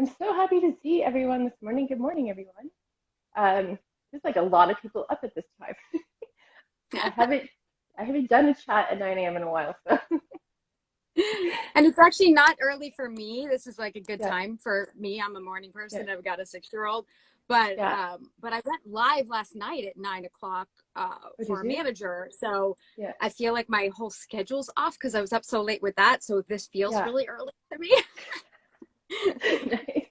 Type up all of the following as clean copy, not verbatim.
I'm so happy to see everyone this morning. Good morning, everyone. There's like a lot of people up at this time. I haven't I haven't done a chat at 9 a.m. in a while, so And it's actually not early for me. This is like a good yeah, time for me. I'm a morning yeah, person. I've got a 6-year-old. But yeah. but I went live last night at 9 o'clock Oh, did for a you? manager. So Yeah, I feel like my whole schedule's off because I was up so late with that. So this feels yeah. really early to me. Nice.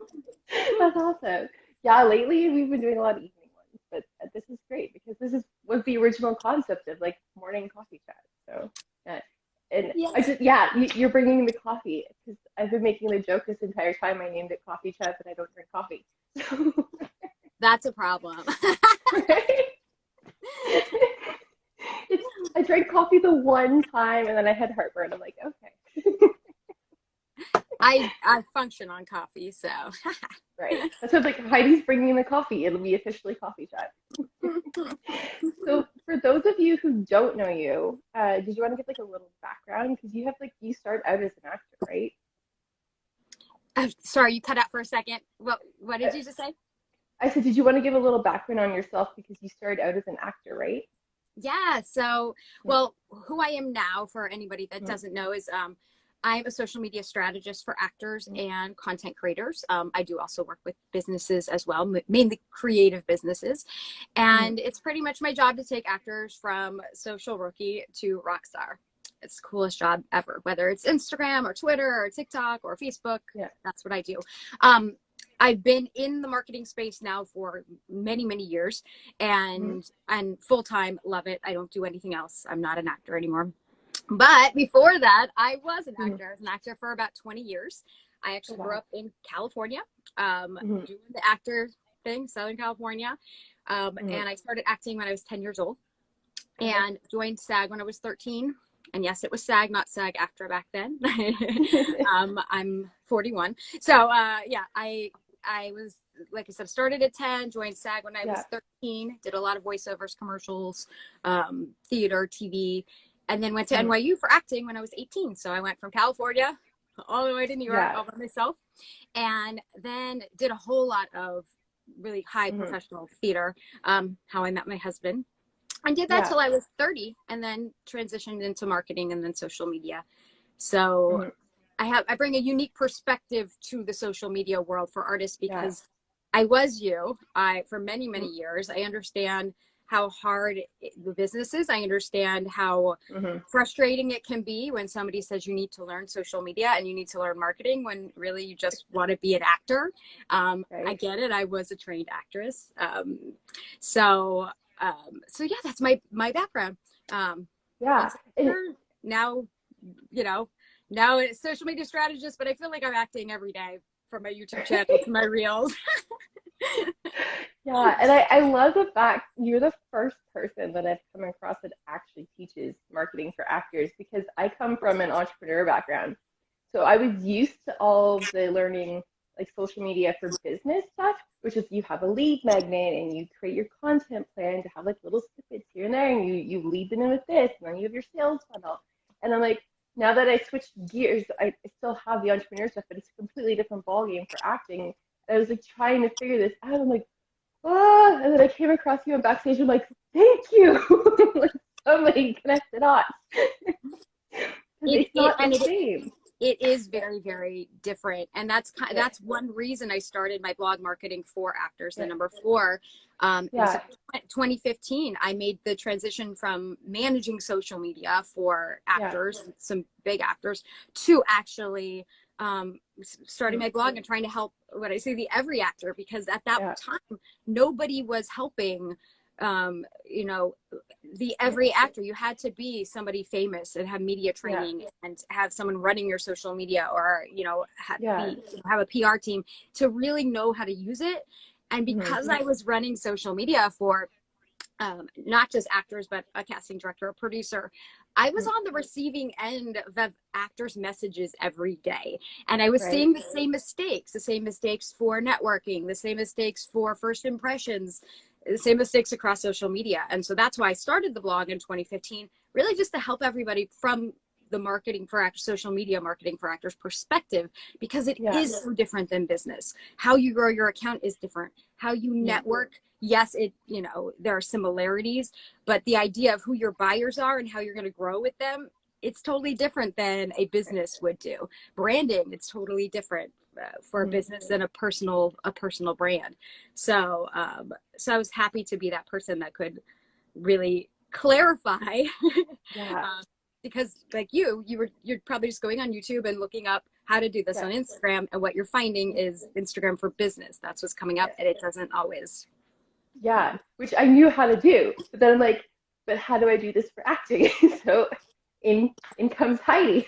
That's awesome. Yeah, lately we've been doing a lot of evening ones, but this is great because this is was the original concept of like morning coffee chat. So, yeah. And I Yes. just, yeah, you're bringing the coffee because I've been making the joke this entire time. I named it coffee chat, but I don't drink coffee. So, That's a problem. right? It's, I drank coffee the one time and then I had heartburn. I'm like, okay. I function on coffee, so Right. That's what like Heidi's bringing the coffee. It'll be officially coffee chat. So for those of you who don't know you, did you want to give like a little background? Because you have like you start out as an actor, right? sorry, you cut out for a second. What Uh, did you just say? I said, did you want to give a little background on yourself because you started out as an actor, right? Yeah. So, Yeah. well, who I am now, for anybody that Mhm. doesn't know, is I'm a social media strategist for actors Mhm. and content creators. I do also work with businesses as well, mainly creative businesses. Mhm. And it's pretty much my job to take actors from social rookie to rock star. It's the coolest job ever, whether it's Instagram or Twitter or TikTok or Facebook. Yeah. That's what I do. Um, I've been in the marketing space now for many, many years, Mhm. and full time, love it. I don't do anything else. I'm not an actor anymore. But before that, I was an Mhm. actor. I was an actor for about 20 years. I Oh actually grew wow. up in California, Mhm. doing the actor thing, Southern California. Mhm. And I started acting when I was 10 years old Okay. and joined SAG when I was 13. And yes, it was SAG, not SAG after back then. I'm 41. So yeah, I was, like I said, started at 10, joined SAG when I was Yeah. 13, did a lot of voiceovers, commercials, theater, TV, and then went to Mhm. NYU for acting when I was 18. So I went from California all the way to New York Yeah. all by myself, and then did a whole lot of really high Mhm. professional theater. How I met my husband. I did that Yeah. till I was 30 and then transitioned into marketing and then social media. So Mhm. I bring a unique perspective to the social media world for artists Yeah. because I was you. I for many, Mhm. many years. I understand how hard the business is. I understand how Mhm. frustrating it can be when somebody says you need to learn social media and you need to learn marketing when really you just want to be an actor. I Right. get it. I was a trained actress. So so yeah, that's my background. Yeah. Once a And year, now, you know, now it's social media strategist, but I feel like I'm acting every day from my YouTube channel to my reels. yeah, and I love the fact you're the first person that I've come across that actually teaches marketing for actors because I come from an entrepreneur background. So I was used to all of the learning like social media for business stuff, which is you have a lead magnet and you create your content plan to have like little snippets here and there and you lead them in with this and then you have your sales funnel. And I'm like, now that I switched gears, I still have the entrepreneur stuff, but it's a completely different ballgame for acting. I was like trying to figure this out. I'm like, ah, and then I came across you on backstage. I'm like, thank you. Like somebody connected dots because It it's it not the and it same. it is Yeah, very, very different, and yeah, that's one reason I started my blog marketing for actors. The yeah, number four, in yeah, 2015, I made the transition from managing social media for yeah. actors, some big actors, to actually starting Mm, my blog and trying to help what I say the every actor, because at that yeah, time nobody was helping. You know, the mm, every actor, you had to be somebody famous and have media yeah, training and have someone running your social media, or yeah. have a PR team to really know how to use it. And Mm, because I was running social media for not just actors but a casting director, a producer, I was mm, on the receiving end of actors messages every day, and I was right. seeing the same mistakes for networking, the same mistakes for first impressions, the same mistakes across social media. And so that's why I started the blog in 2015, really just to help everybody from the marketing for actors, social media marketing for actors perspective, because it Yeah. is so different than business. How you grow your account is different. How you network, yes, it, you know, there are similarities, but the idea of who your buyers are and how you're going to grow with them, it's totally different than a business would do. Branding, it's totally different for a business than a personal brand. So, so I was happy to be that person that could really clarify. Yeah. Because like you're probably just going on YouTube and looking up how to do this on Instagram, and what you're finding is Instagram for business. That's what's coming up, and it doesn't always. Yeah, which I knew how to do, but then I'm like, but how do I do this for acting? So in comes Heidi.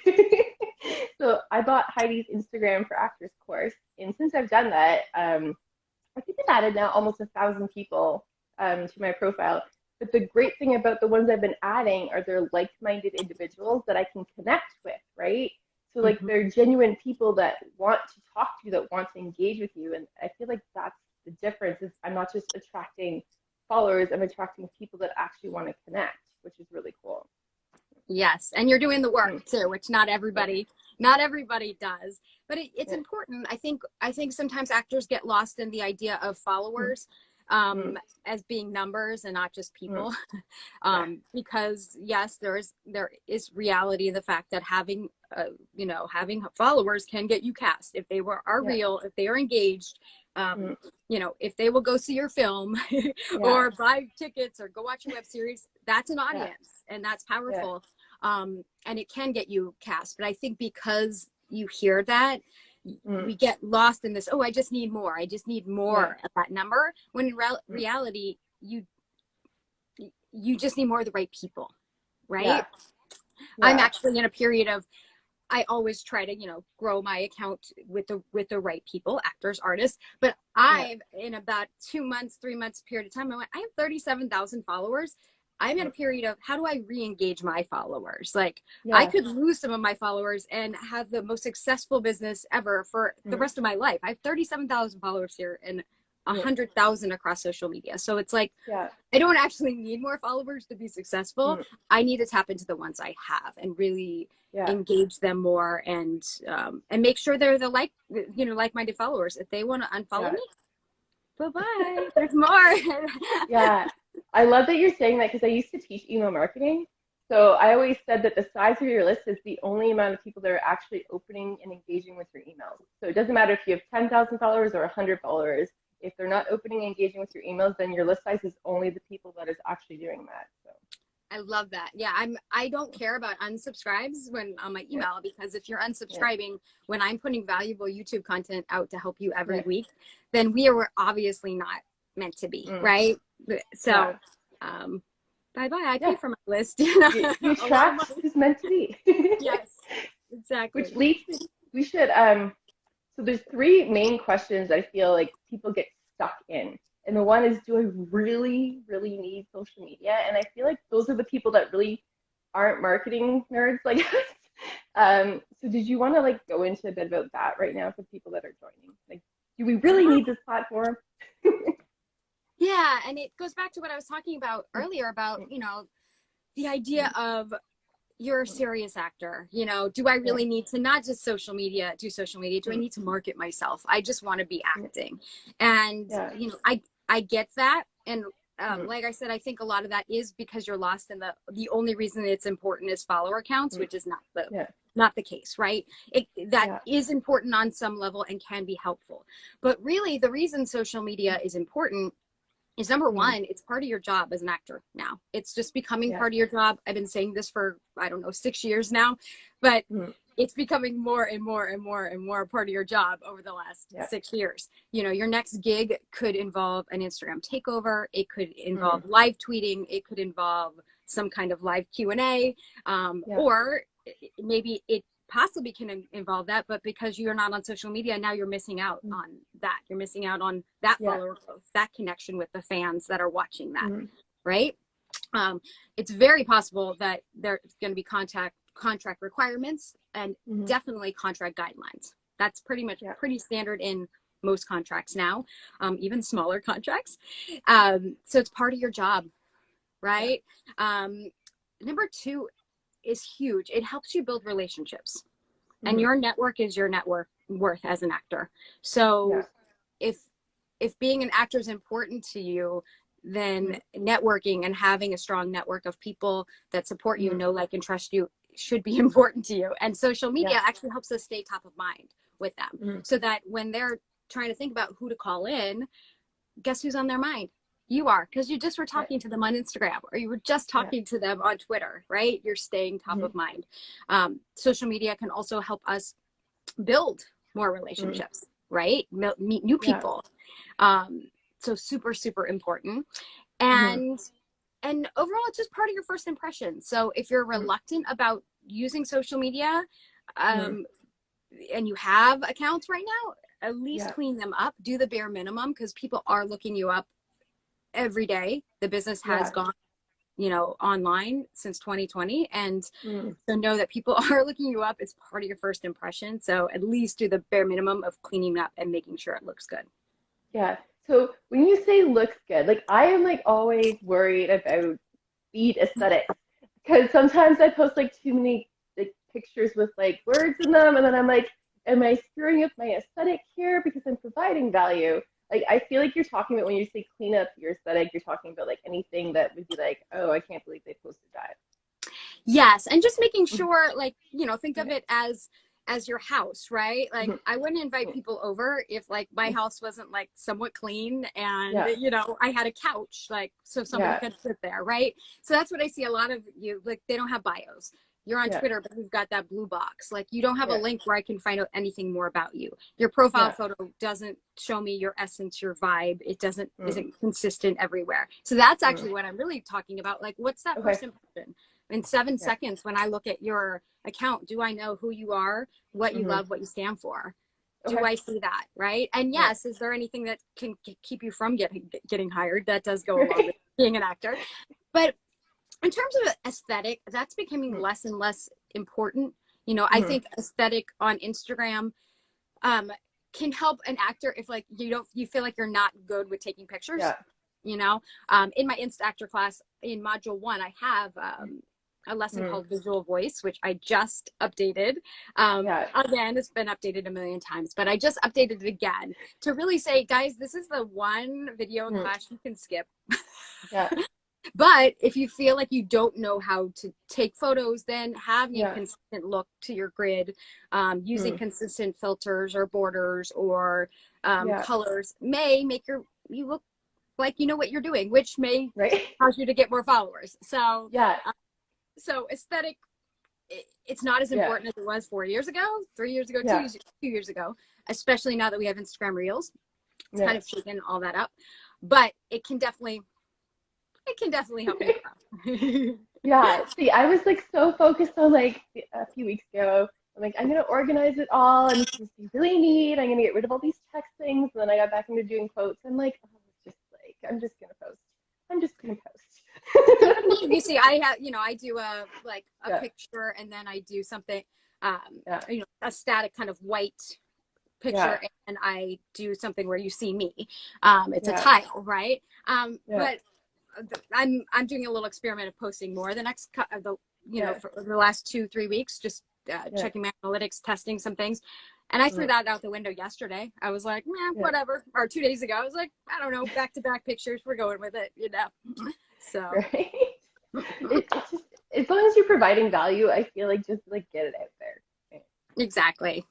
So I bought Heidi's Instagram for Actors course, and since I've done that, I think I've added now almost 1,000 people to my profile. But the great thing about the ones I've been adding are they're like-minded individuals that I can connect with, right? So like they're genuine people that want to talk to you, that want to engage with you, and I feel like that's the difference. Is I'm not just attracting followers, I'm attracting people that actually want to connect, which is really cool. Yes, and you're doing the work too, which not everybody does. But it's important. I think sometimes actors get lost in the idea of followers as being numbers and not just people. Because yes, there is reality in the fact that having having followers can get you cast if they are real, if they are engaged. You know, if they will go see your film or buy tickets or go watch a web series, that's an audience and that's powerful. And it can get you cast. But I think because you hear that, we get lost in this, oh, I just need more of that number. When in reality, you just need more of the right people, right? I'm actually in a period of, I always try to, grow my account with the right people, actors, artists. But I've, in about 2 months, 3 months period of time, I have 37,000 followers. I'm in a period of, how do I re-engage my followers? Like I could lose some of my followers and have the most successful business ever for the rest of my life. I have 37,000 followers here and 100,000 across social media. So it's like, I don't actually need more followers to be successful. I need to tap into the ones I have and really engage them more and make sure they're the like-minded followers. If they want to unfollow me, bye-bye. There's more. I love that you're saying that, because I used to teach email marketing. So I always said that the size of your list is the only amount of people that are actually opening and engaging with your emails. So it doesn't matter if you have 10,000 followers or 100 followers. If they're not opening and engaging with your emails, then your list size is only the people that is actually doing that. So I love that. Yeah, I don't care about unsubscribes when on my email, because if you're unsubscribing when I'm putting valuable YouTube content out to help you every week, then we are obviously not meant to be, right? So bye-bye. I pay for my list. You attract who's meant to be. Yes, exactly. Which leads to, we should so there's 3 main questions I feel like people get stuck in. And the one is, do I really, really need social media? And I feel like those are the people that really aren't marketing nerds like us. So did you want to like go into a bit about that right now for people that are joining? Like, do we really need this platform? Yeah, and it goes back to what I was talking about earlier about, the idea of, you're a serious actor, do I really need to not just do social media? Do I need to market myself? I just want to be acting. And, I get that. And like I said, I think a lot of that is because you're lost in the only reason it's important is follower counts, which is not the case, right? That is important on some level and can be helpful. But really the reason social media is important is, number one, it's part of your job as an actor now. It's just becoming part of your job. I've been saying this for, 6 years now, but it's becoming more and more and more and more part of your job over the last 6 years. Your next gig could involve an Instagram takeover. It could involve live tweeting. It could involve some kind of live Q&A, or maybe it possibly can involve that, but because you're not on social media now, you're missing out on that. You're missing out on that follower growth, that connection with the fans that are watching that, right? It's very possible that there's going to be contract requirements and definitely contract guidelines. That's pretty much pretty standard in most contracts now, even smaller contracts. So it's part of your job, right? Number 2, is huge. It helps you build relationships, and Mm-hmm. your network is your network worth as an actor. So if being an actor is important to you, then networking and having a strong network of people that support you, know, like, and trust you should be important to you. And social media actually helps us stay top of mind with them, so that when they're trying to think about who to call in, guess who's on their mind? You are, because you just were talking to them on Instagram, or you were just talking to them on Twitter, right? You're staying top of mind. Social media can also help us build more relationships, right? Meet new people. So super, super important. And overall, it's just part of your first impression. So if you're reluctant about using social media, and you have accounts right now, at least clean them up, do the bare minimum, because people are looking you up every day. The business has gone, you know, online since 2020. And so know that people are looking you up. It's part of your first impression. So at least do the bare minimum of cleaning up and making sure it looks good. Yeah. So when you say looks good, like I am like always worried about feed aesthetics, because sometimes I post like too many like pictures with like words in them, and then I'm like, am I screwing up my aesthetic here because I'm providing value? Like I feel like you're talking about, when you say clean up your aesthetic, you're talking about like anything that would be like, oh, I can't believe they posted that. Yes, and just making sure, like, you know, think of it as your house, right? Like I wouldn't invite people over if like my house wasn't like somewhat clean, and you know, I had a couch, like, so somebody could sit there, right? So that's what I see a lot of you, like, they don't have bios. You're on Twitter, but you've got that blue box. Like, you don't have a link where I can find out anything more about you. Your profile photo doesn't show me your essence, your vibe. It isn't consistent everywhere. So that's actually what I'm really talking about. Like, what's that first impression? In 7 seconds, when I look at your account, do I know who you are, what you love, what you stand for? Do I see that, right? And yes, is there anything that can keep you from getting hired? That does go along with being an actor. But in terms of aesthetic, that's becoming less and less important. You know, I think aesthetic on Instagram can help an actor if like you feel like you're not good with taking pictures. You know, in my Insta Actor class in module 1, I have a lesson called Visual Voice, which I just updated. Again, it's been updated a million times, but I just updated it again to really say, guys, this is the one video class you can skip. But if you feel like you don't know how to take photos, then having a consistent look to your grid, using consistent filters or borders or colors may make you look like you know what you're doing, which may cause you to get more followers. So so aesthetic, it's not as important as it was 4 years ago, 3 years ago, 2 years ago, especially now that we have Instagram Reels. It's kind of shaken all that up, but it can definitely help you grow. See, I was like so focused on like a few weeks ago. I'm like, I'm gonna organize it all, and this is really neat. I'm gonna get rid of all these text things. And then I got back into doing quotes. I'm like, oh, it's just like, I'm just gonna post. You see, I have, you know, I do a picture, and then I do something, you know, a static kind of white picture, and I do something where you see me. It's a tile, right? But I'm doing a little experiment of posting more the next for the last 2-3 weeks, just checking my analytics, testing some things. And I threw that out the window yesterday. I was like, whatever. Or 2 days ago, I was like, I don't know, back-to-back pictures. We're going with it, you know. So it's just, as long as you're providing value, I feel like just like get it out there. Exactly.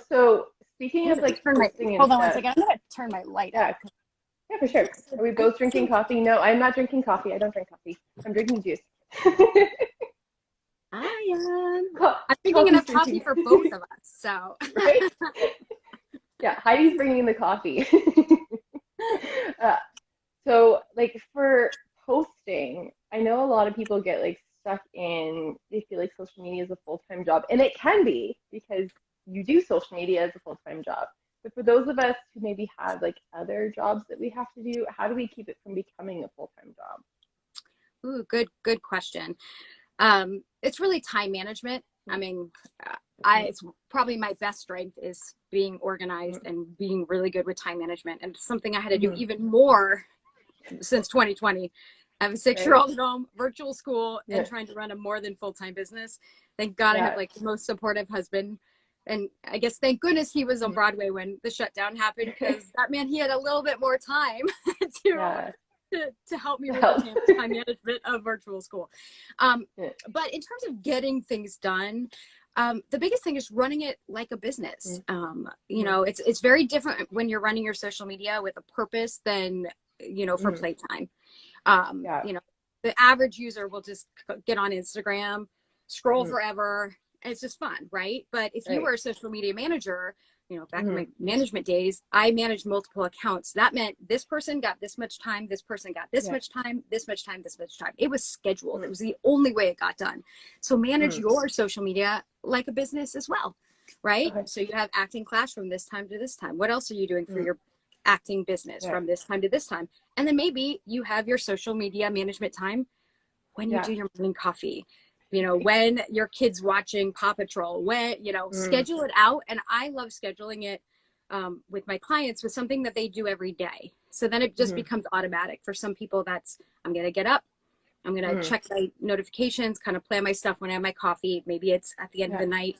So speaking of like posting, hold on one second. I'm gonna turn my light out. Yeah, for sure. Are we both drinking coffee? No, I'm not drinking coffee. I don't drink coffee. I'm drinking juice. I am. I'm drinking enough coffee for both of us. So right? Yeah, Heidi's bringing the coffee. So like for posting, I know a lot of people get like stuck in, they feel like social media is a full-time job, and it can be because you do social media as a full-time job. But for those of us who maybe have like other jobs that we have to do, how do we keep it from becoming a full-time job? Ooh, good question. It's really time management. I mean, it's probably my best strength is being organized and being really good with time management, and something I had to do even more since 2020. I have a 6-year-old at home, virtual school, and trying to run a more than full-time business. Thank God I have like the most supportive husband. And I guess thank goodness he was on Broadway when the shutdown happened, because that man, he had a little bit more time to help me with the time management of virtual school. But in terms of getting things done, the biggest thing is running it like a business. You know, it's very different when you're running your social media with a purpose than, you know, for playtime. You know, the average user will just get on Instagram, scroll forever. And it's just fun, right? But if you were a social media manager, you know, back in my management days, I managed multiple accounts. That meant this person got this much time, this person got this much time, this much time, this much time. It was scheduled. It was the only way it got done. So manage your social media like a business as well, right? So you have acting class from this time to this time. What else are you doing for your acting business from this time to this time? And then maybe you have your social media management time when you do your morning coffee, you know, when your kid's watching Paw Patrol, when, you know, schedule it out. And I love scheduling it with my clients with something that they do every day. So then it just becomes automatic. For some people, that's, I'm going to get up, I'm going to check my notifications, kind of plan my stuff when I have my coffee. Maybe it's at the end of the night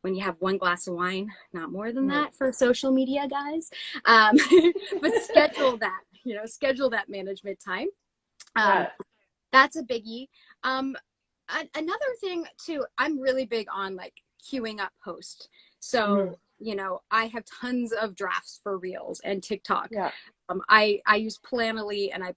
when you have 1 glass of wine, not more than that for social media, guys. But schedule that, you know, schedule that management time. That's a biggie. Another thing too, I'm really big on like queuing up posts. So, you know, I have tons of drafts for Reels and TikTok. I use Planoly, and I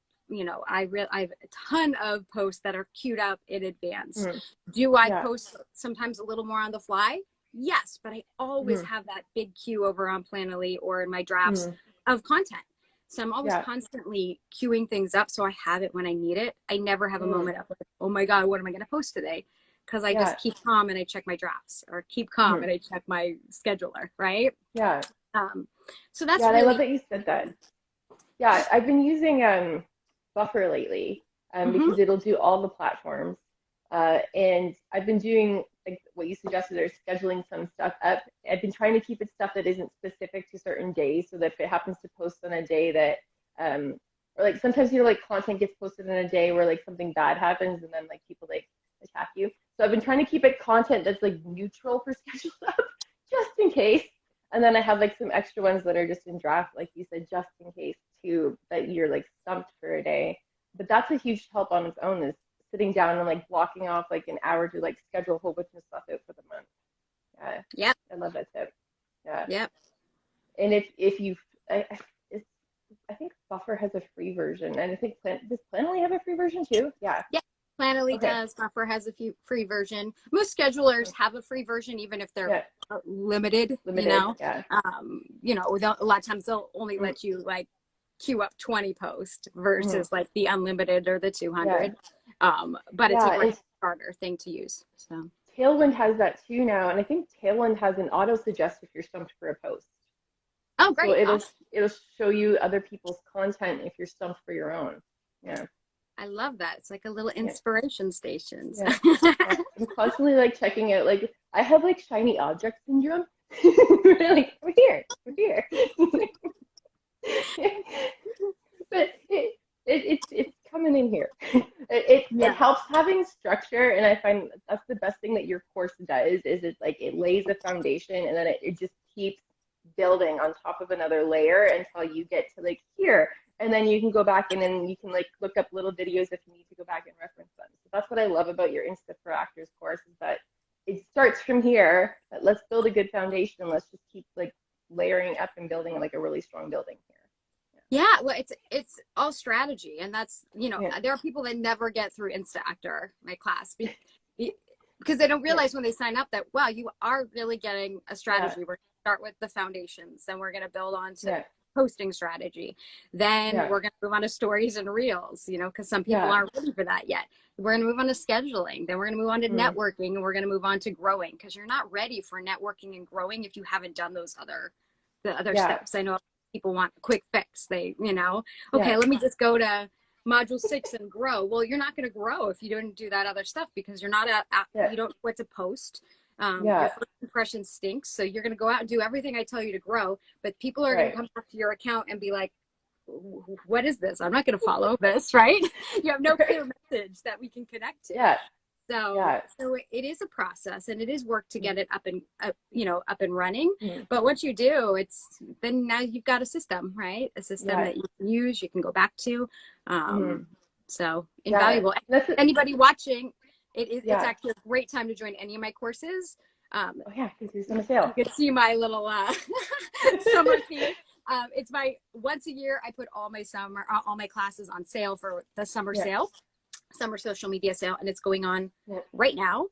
have a ton of posts that are queued up in advance. Do I post sometimes a little more on the fly? Yes, but I always have that big queue over on Planoly or in my drafts of content. So I'm always constantly queuing things up so I have it when I need it. I never have a moment of like, oh my God, what am I going to post today? Because I just keep calm and I check my drafts, or keep calm and I check my scheduler, right? So that's really... I love that you said that. I've been using Buffer lately because it'll do all the platforms. And I've been doing like what you suggested, or scheduling some stuff up. I've been trying to keep it stuff that isn't specific to certain days, so that if it happens to post on a day that, or like sometimes, you know, like content gets posted on a day where like something bad happens and then like people like attack you. So I've been trying to keep it content that's like neutral for schedule up, just in case. And then I have like some extra ones that are just in draft, like you said, just in case too, that you're like stumped for a day. But that's a huge help on its own, is sitting down and like blocking off like an hour to like schedule a whole bunch of stuff out for the month. I love that tip. And if you, I think Buffer has a free version, and I think does Planoly have a free version too? Planoly does. Buffer has a free version. Most schedulers have a free version, even if they're limited. You know, you know, a lot of times they'll only let you like queue up 20 posts versus like the unlimited or the 200. But it's a great starter thing to use. So Tailwind has that too now, and I think Tailwind has an auto suggest if you're stumped for a post. Oh, great! So it'll show you other people's content if you're stumped for your own. I love that. It's like a little inspiration station. I'm constantly like checking out. Like I have like shiny object syndrome. Like we're here. But it's coming in here. It helps having structure, and I find that's the best thing that your course does. Is it like it lays a foundation, and then it just keeps building on top of another layer until you get to like here, and then you can go back and then you can like look up little videos if you need to go back and reference them. So that's what I love about your Insta for Actors course, is that it starts from here. But let's build a good foundation. Let's just keep like layering up and building like a really strong building here. Well, it's all strategy, and that's, you know, there are people that never get through Insta Actor, my class, because they don't realize when they sign up that, wow, you are really getting a strategy. We're going to start with the foundations, then we're going to build on to posting strategy, then we're going to move on to stories and reels, you know, because some people aren't ready for that yet. We're going to move on to scheduling, then we're going to move on to networking, and we're going to move on to growing, because you're not ready for networking and growing if you haven't done the other steps. I know people want a quick fix. They, you know, okay, let me just go to module 6 and grow. Well, you're not going to grow if you don't do that other stuff, because you're not you don't know what to post. Your first impression stinks. So you're going to go out and do everything I tell you to grow, but people are going to come back to your account and be like, what is this? I'm not going to follow this, right? You have no clear message that we can connect to. Yeah. So it is a process, and it is work to get it up and running. But once you do, then now you've got a system, right? A system that you can use, you can go back to. So invaluable. Anybody watching, it's actually a great time to join any of my courses. Because there's on sale. You can see my little summer theme. It's my once a year I put all my classes on sale for the summer sale. Summer social media sale, and it's going on right now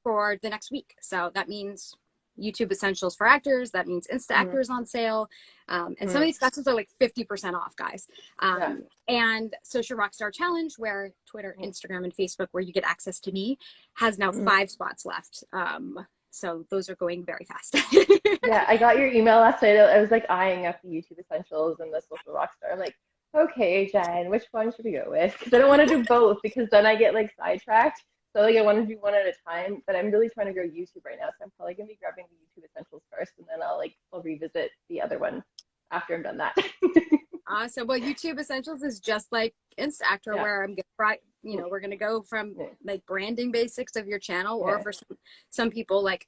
for the next week. So that means YouTube Essentials for Actors. That means Insta Actors on sale. And some of these classes are like 50% off, guys. And Social Rockstar Challenge, where Twitter, Instagram, and Facebook, where you get access to me, has now 5 spots left. So those are going very fast. Yeah, I got your email last night. I was like eyeing up the YouTube Essentials and the Social Rockstar. I'm like, okay, Jen, which one should we go with? Because I don't want to do both, because then I get like sidetracked. So like I want to do one at a time, but I'm really trying to grow YouTube right now. So I'm probably gonna be grabbing the YouTube Essentials first, and then I'll revisit the other one after I'm done that. Awesome. Well, YouTube Essentials is just like Insta Actor, where I'm gonna, we're gonna go from like branding basics of your channel, or for some people, like,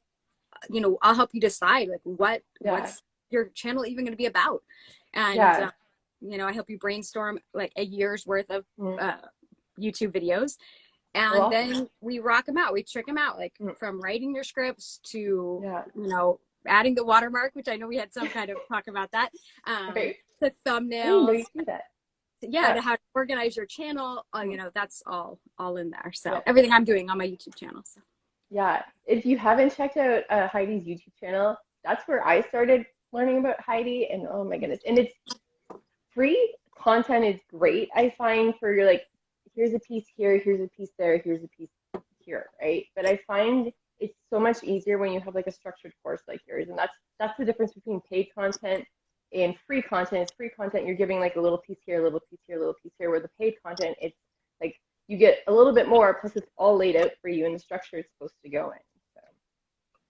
I'll help you decide like what's your channel even gonna be about, and I help you brainstorm like a year's worth of YouTube videos. And then we rock them out. We trick them out, like from writing your scripts to, adding the watermark, which I know we had some kind of talk about that, to thumbnails. To how to organize your channel. That's all in there. So everything I'm doing on my YouTube channel. So. Yeah. If you haven't checked out Heidi's YouTube channel, that's where I started learning about Heidi. And oh my goodness. And it's free content is great, I find, for your like, here's a piece here, here's a piece there, here's a piece here, right? But I find it's so much easier when you have like a structured course like yours, and that's the difference between paid content and free content. It's free content, you're giving like a little piece here, a little piece here, a little piece here, where the paid content, it's like you get a little bit more, plus it's all laid out for you in the structure it's supposed to go in. So,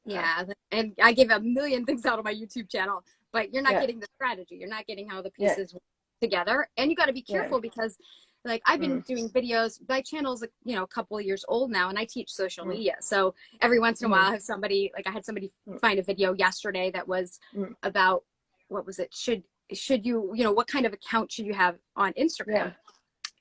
yeah, and I give a million things out on my YouTube channel, but you're not getting the strategy. You're not getting how the pieces work together, and you got to be careful because like I've been doing videos. My channel's a couple of years old now, and I teach social media. So every once in a while, I had somebody find a video yesterday that was about, what was it? Should you what kind of account should you have on Instagram?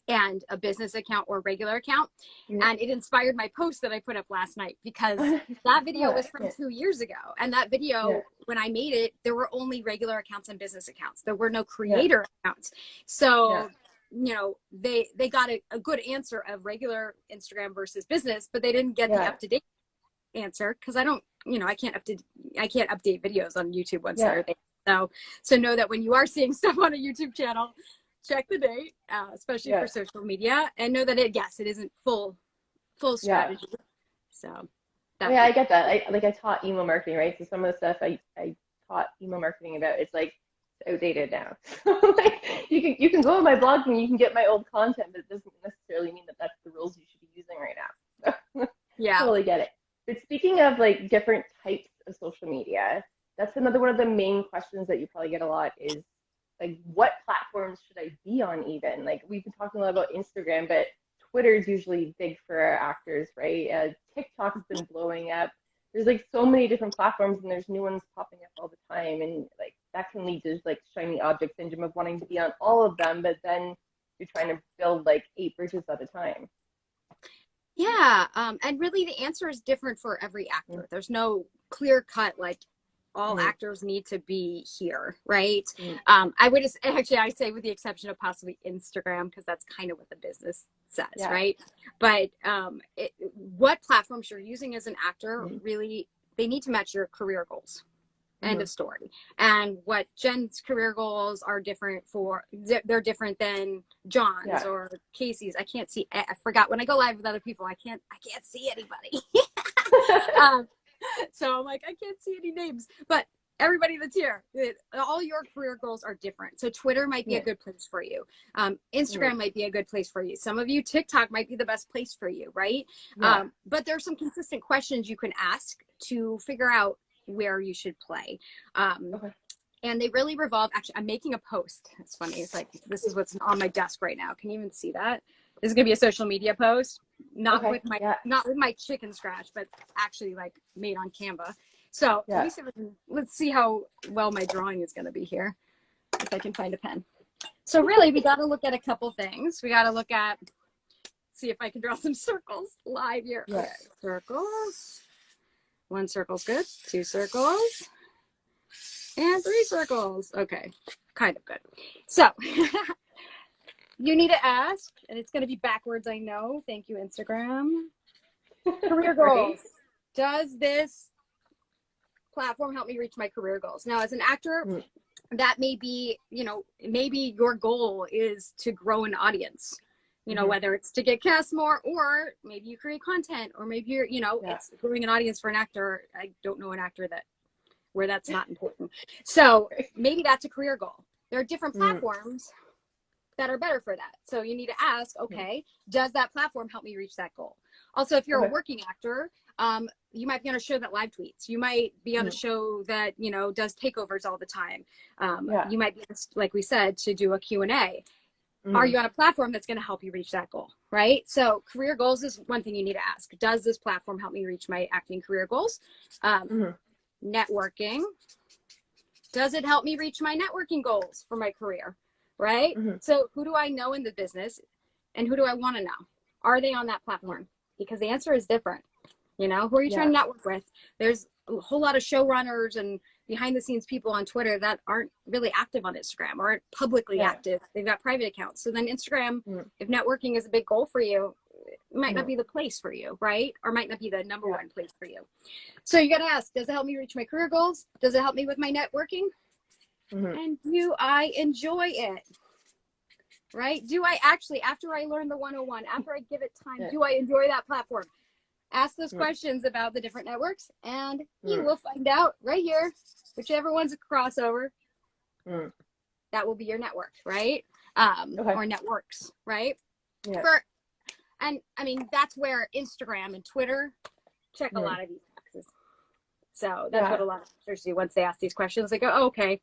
And a business account or regular account. And it inspired my post that I put up last night, because that video was from 2 years ago. And that video, when I made it, there were only regular accounts and business accounts. There were no creator accounts. So, they got a good answer of regular Instagram versus business, but they didn't get the up-to-date answer, because I don't, I can't update videos on YouTube once they're there. So know that when you are seeing stuff on a YouTube channel, check the date, especially for social media, and know that it isn't full strategy. So I get that. I taught email marketing, right? So some of the stuff I taught email marketing about, it's like outdated now. Like you can go on my blog and you can get my old content, but it doesn't necessarily mean that that's the rules you should be using right now. So, totally get it. But speaking of like different types of social media, that's another one of the main questions that you probably get a lot is, like, what platforms should I be on even? Like, we've been talking a lot about Instagram, but Twitter is usually big for our actors, right? TikTok's been blowing up. There's like so many different platforms, and there's new ones popping up all the time. And like that can lead to like shiny object syndrome of wanting to be on all of them, but then you're trying to build like 8 bridges at a time. Yeah. And really the answer is different for every actor. There's no clear cut, like, all actors need to be here, right? I would actually, I say with the exception of possibly Instagram, because that's kind of what the business says, right? But what platforms you're using as an actor, really, they need to match your career goals. End of story. And what Jen's career goals are different they're different than John's or Casey's. I forgot, when I go live with other people, I can't see anybody. So I'm like, I can't see any names, but everybody that's here, all your career goals are different. So Twitter might be a good place for you. Instagram might be a good place for you. Some of you, TikTok might be the best place for you, right? But there's some consistent questions you can ask to figure out where you should play. And they really revolve. Actually, I'm making a post. It's funny. It's like, this is what's on my desk right now. Can you even see that? This is gonna be a social media post, not with my chicken scratch, but actually like made on Canva. So let me see let's see how well my drawing is gonna be here, if I can find a pen. So really, we got to look at a couple things. We got to look at, see if I can draw some circles live here. Okay. Circles. 1 circle's good. 2 circles. And 3 circles. Okay, kind of good. So you need to ask, and it's going to be backwards, I know. Thank you, Instagram. Career goals. Does this platform help me reach my career goals? Now, as an actor, that may be, you know, maybe your goal is to grow an audience, you know, whether it's to get cast more, or maybe you create content, or maybe you're, you know, it's growing an audience for an actor. I don't know an actor where that's not important. So maybe that's a career goal. There are different platforms that are better for that. So you need to ask, okay, does that platform help me reach that goal? Also, if you're a working actor, you might be on a show that live tweets. You might be on a show that, you know, does takeovers all the time. You might be, like we said, to do a Q&A. Are you on a platform that's going to help you reach that goal, right? So career goals is one thing you need to ask. Does this platform help me reach my acting career goals? Networking. Does it help me reach my networking goals for my career, right? So who do I know in the business, and who do I want to know? Are they on that platform? Because the answer is different. You know, who are you trying to network with? There's a whole lot of showrunners and behind the scenes people on Twitter that aren't really active on Instagram, or aren't publicly active. They've got private accounts. So then Instagram, if networking is a big goal for you, it might not be the place for you, right? Or might not be the number one place for you. So you got to ask, does it help me reach my career goals? Does it help me with my networking? And do I enjoy it? Right? Do I actually, after I learn the 101, after I give it time, do I enjoy that platform? Ask those questions about the different networks, and you will find out right here, whichever one's a crossover, that will be your network, right? Or networks, right? And I mean, that's where Instagram and Twitter check a lot of these boxes. So that's what a lot of actors do once they ask these questions. They go, oh, okay,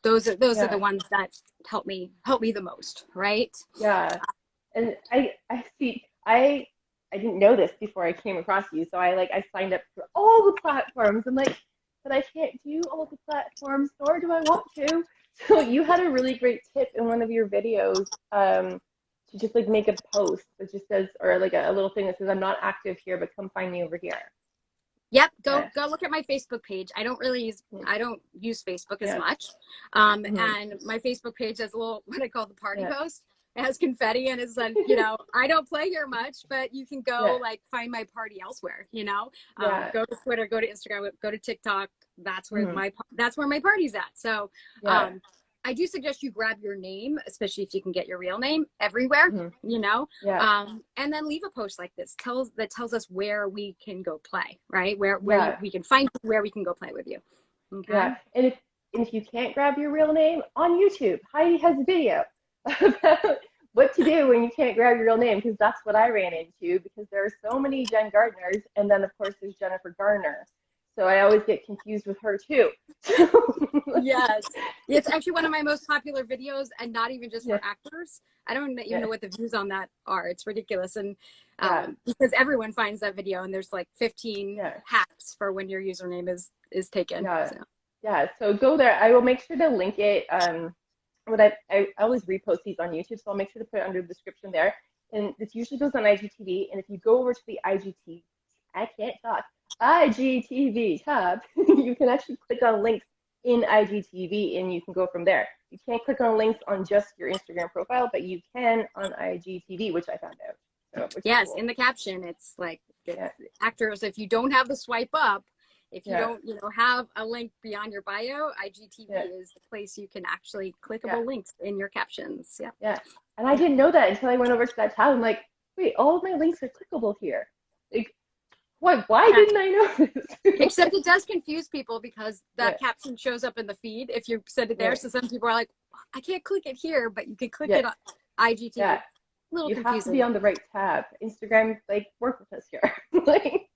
those are the ones that help me the most, right? And I see, I didn't know this before I came across you, so I signed up for all the platforms. I'm like, but I can't do all the platforms, nor do I want to. So you had a really great tip in one of your videos, to just like make a post that just says, or like a little thing that says, I'm not active here, but come find me over here. Yep, go look at my Facebook page. I don't use Facebook as much. And my Facebook page has a little, what I call the party post. It has confetti, and it's like, you know, I don't play here much, but you can go like find my party elsewhere, you know. Go to Twitter, go to Instagram, go to TikTok. That's where my party's at. So I do suggest you grab your name, especially if you can get your real name everywhere, you know, and then leave a post like this that tells us where we can go play, right? Where we can find where we can go play with you. Okay. And if you can't grab your real name, on YouTube, Heidi has a video about what to do when you can't grab your real name, because that's what I ran into, because there are so many Jen Gardners, and then of course there's Jennifer Garner. So I always get confused with her too. Yes. It's actually one of my most popular videos, and not even just for actors. I don't even know what the views on that are. It's ridiculous. And because everyone finds that video, and there's like 15 hacks for when your username is taken. So go there. I will make sure to link it. I always repost these on YouTube, so I'll make sure to put it under the description there. And this usually goes on IGTV. And if you go over to the IGTV tab, you can actually click on links in IGTV, and you can go from there. You can't click on links on just your Instagram profile, but you can on IGTV, which I found out. So, yes, cool. In the caption, it's like actors, if you don't have the swipe up, if you don't, have a link beyond your bio, IGTV is the place you can actually clickable links in your captions. And I didn't know that until I went over to that tab. I'm like, wait, all of my links are clickable here. Like, why didn't I know this? Except it does confuse people, because that caption shows up in the feed if you send it there. So some people are like, I can't click it here, but you can click it on IGTV. A little confusing. Have to be on the right tab. Instagram, like, work with us here. Like,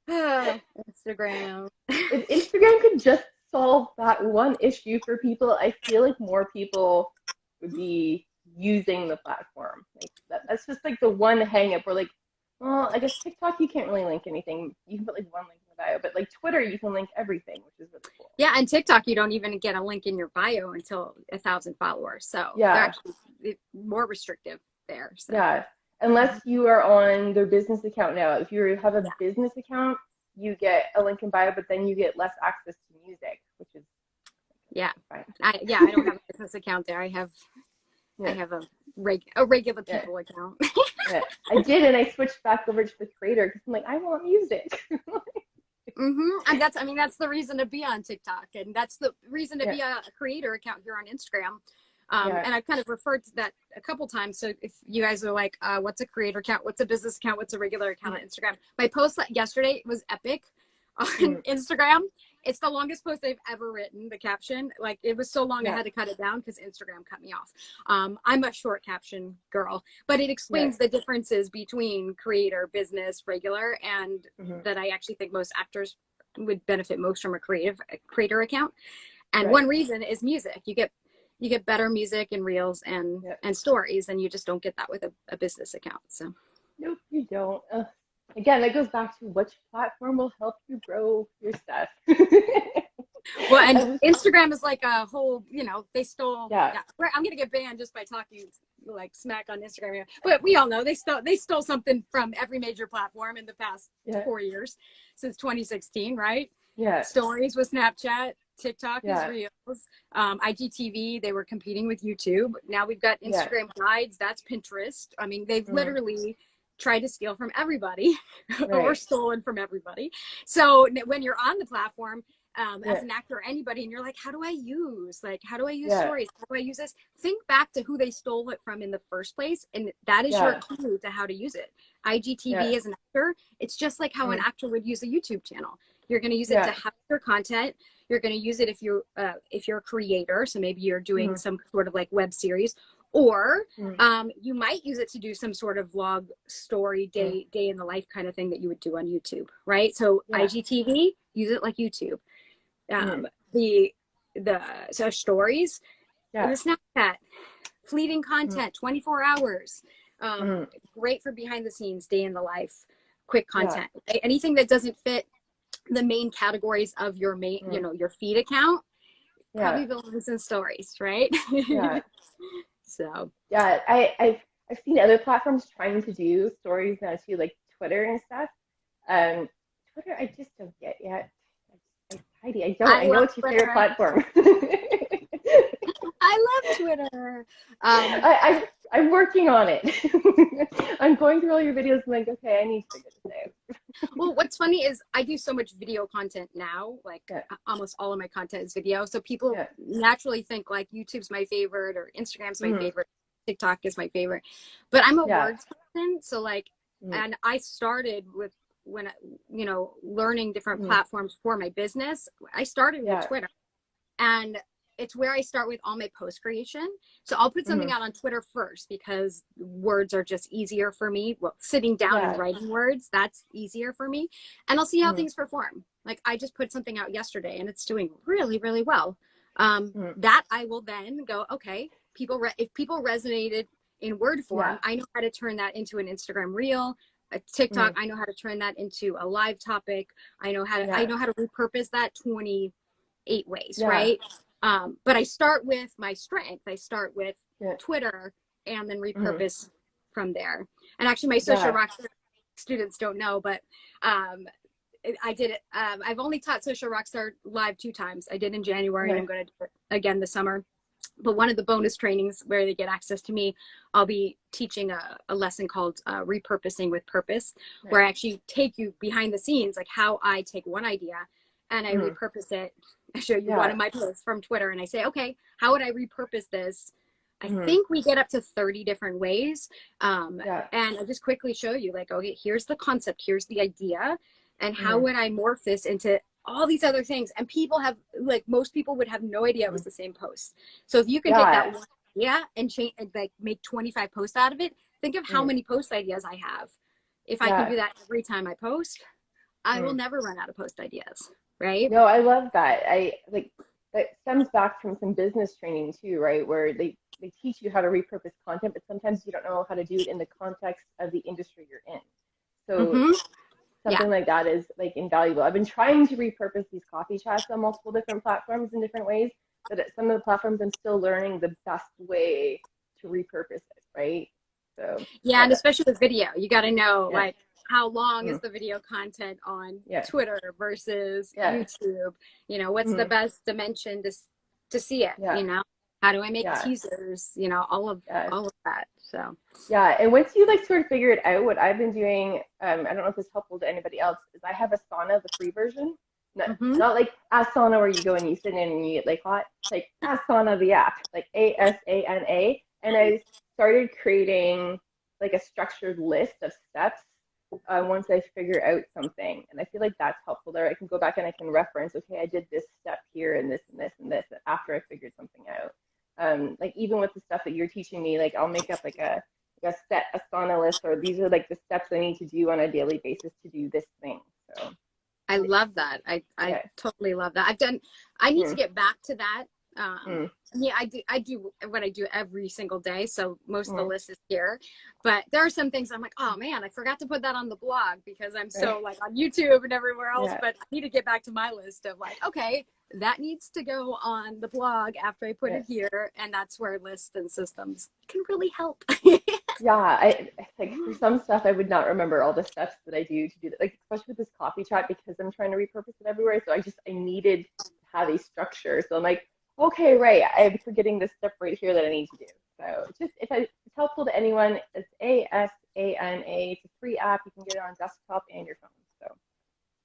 Instagram. If Instagram could just solve that one issue for people, I feel like more people would be using the platform. Like that's just like the one hang up. We're like, well, I guess TikTok you can't really link anything. You can put like one link in the bio, but like Twitter you can link everything, which is really cool. Yeah, and TikTok you don't even get a link in your bio until 1,000 followers. So they're actually more restrictive there. So. Yeah, unless you are on their business account now. If you have a business account, you get a link in bio, but then you get less access to music, which is fine. I don't have a business account there. I have a regular people account. Yeah, I did, and I switched back over to the creator because I'm like, I want music. And that's the reason to be on TikTok, and that's the reason to be a creator account here on Instagram. And I've kind of referred to that a couple times. So if you guys are like, what's a creator account? What's a business account? What's a regular account on Instagram? My post yesterday was epic on Instagram. It's the longest post I've ever written, the caption. Like, it was so long I had to cut it down because Instagram cut me off. I'm a short caption girl, but it explains the differences between creator, business, regular, and that I actually think most actors would benefit most from a creator account. And one reason is music. You get better music and reels and stories, and you just don't get that with a business account. So nope, you don't. Again, that goes back to which platform will help you grow your stuff. Well, and Instagram is like a whole, they stole. I'm gonna get banned just by talking like smack on Instagram here. But we all know they stole something from every major platform in the past 4 years, since 2016, right? Yeah. Stories with Snapchat, TikTok is Reels, IGTV, they were competing with YouTube. Now we've got Instagram Guides, that's Pinterest. I mean, they've literally tried to steal from everybody or stolen from everybody. So when you're on the platform, as an actor or anybody, and you're like, how do I use stories? How do I use this? Think back to who they stole it from in the first place. And that is your clue to how to use it. IGTV as an actor, it's just like how an actor would use a YouTube channel. You're going to use it to have your content. You're going to use it if you're a creator. So maybe you're doing some sort of like web series, or you might use it to do some sort of vlog story, day in the life kind of thing that you would do on YouTube, right? So IGTV, use it like YouTube. So stories, the Snapchat, fleeting content, 24 hours, great for behind the scenes, day in the life, quick content. Anything that doesn't fit the main categories of your main, your feed account, probably belongs in stories, right? So I've seen other platforms trying to do stories now too, like Twitter and stuff. Twitter, I just don't get yet. Heidi, I don't. I know it's your favorite platform. I love Twitter. I'm working on it. I'm going through all your videos and like, okay, I need to figure this out. Well, what's funny is I do so much video content now. Like almost all of my content is video. So people naturally think like YouTube's my favorite or Instagram's my favorite, TikTok is my favorite. But I'm a words person. So like, and I started with learning different platforms for my business. I started with Twitter, and it's where I start with all my post creation. So I'll put something out on Twitter first because words are just easier for me. Well, sitting down and writing words, that's easier for me. And I'll see how things perform. Like I just put something out yesterday and it's doing really, really well. That I will then go, okay, if people resonated in word form, I know how to turn that into an Instagram reel. A TikTok, I know how to turn that into a live topic. I know how to repurpose that 28 ways, right? But I start with my strength. I start with Twitter and then repurpose from there. And actually my Social Rockstar students don't know, but I did it. I've only taught Social Rockstar live 2 times. I did in January and I'm going to do it again this summer. But one of the bonus trainings where they get access to me, I'll be teaching a lesson called Repurposing with Purpose, where I actually take you behind the scenes, like how I take one idea and I repurpose it. I show you one of my posts from Twitter and I say, okay, how would I repurpose this? I think we get up to 30 different ways. And I just quickly show you like, okay, here's the concept, here's the idea, and how would I morph this into all these other things? And people have, like, most people would have no idea it was the same post. So if you can take that one idea and change and like make 25 posts out of it, think of how many post ideas I have. If I can do that every time I post, I will never run out of post ideas. right? No, I love that. I like that stems back from some business training too, right? Where they teach you how to repurpose content, but sometimes you don't know how to do it in the context of the industry you're in. So Mm-hmm. Yeah. something like that is like invaluable. I've been trying to repurpose these coffee chats on multiple different platforms in different ways, but at some of the platforms I'm still learning the best way to repurpose it, right? So Yeah, and yeah, especially with video, you got to know yeah, like how long is mm, the video content on yeah, Twitter versus yeah, YouTube? You know, what's the mm, best dimension to see it? yeah, You know, how do I make yeah, teasers? You know, yeah. all of that. So Yeah, and once you like sort of figure it out, what I've been doing, I don't know if this is helpful to anybody else, is I have Asana, the free version. Not, hmm not like Asana where you go and you sit in and you get like hot. It's like Asana the app, like Asana. And I started creating like a structured list of steps once I figure out something. And I feel like that's helpful there. I can go back and I can reference, okay, I did this step here and this and this and this after I figured something out. Like even with the stuff that you're teaching me, like I'll make up like a set Asana list, or these are like the steps I need to do on a daily basis to do this thing. So I love that. I yeah. totally love that. I need to Mm, get back to that. mm, Yeah, I do what I do every single day. So most of the mm, list is here, but there are some things I'm like, oh man, I forgot to put that on the blog because I'm right. so like on YouTube and everywhere else, Yeah, but I need to get back to my list of like, okay, that needs to go on the blog after I put yeah. it here. And that's where lists and systems can really help. Yeah, I like for some stuff I would not remember all the steps that I do to do that. Like especially with this coffee chat because I'm trying to repurpose it everywhere. So I needed to have a structure. So I'm like, okay, right, I'm forgetting this step right here that I need to do. So just if it's helpful to anyone, it's Asana. It's a free app. You can get it on desktop and your phone.